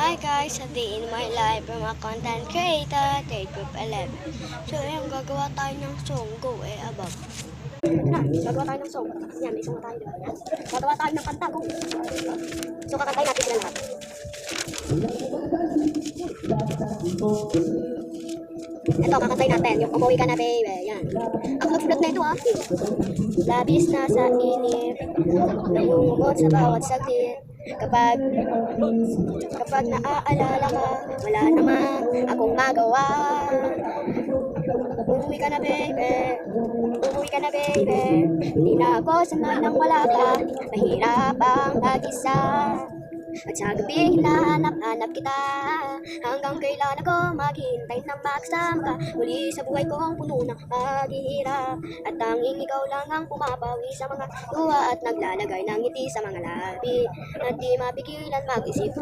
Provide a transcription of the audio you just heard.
Hi guys, a day in my life from a content creator, grade group 11. So ayun, gagawa tayo ng song, go above. Gagawa tayo ng song. Yan, may song na tayo diba? Yan. Gagawa tayo ng kanta, go. So kakantay natin sila lahat. Ito, kakantay natin, yung umuwi ka na baby, yan. Ang sunod na ito labis na sa inip, namumukot sa bawat saglit. Kapag naaalala ka, wala naman akong magawa. Umuwi ka na baby, umuwi ka na baby. Hindi na ako sanay nang wala ka, mahirap ang mag-isa. At sa gabi hinahanap-hanap kita, hanggang kailan ako maghintay na makasama ka. Muli sa buhay kong puno ng paghihirap, at tanging ikaw lang ang pumapawi sa mga luha, at naglalagay ng ngiti sa mga labi, at di mapigilan mag-isip.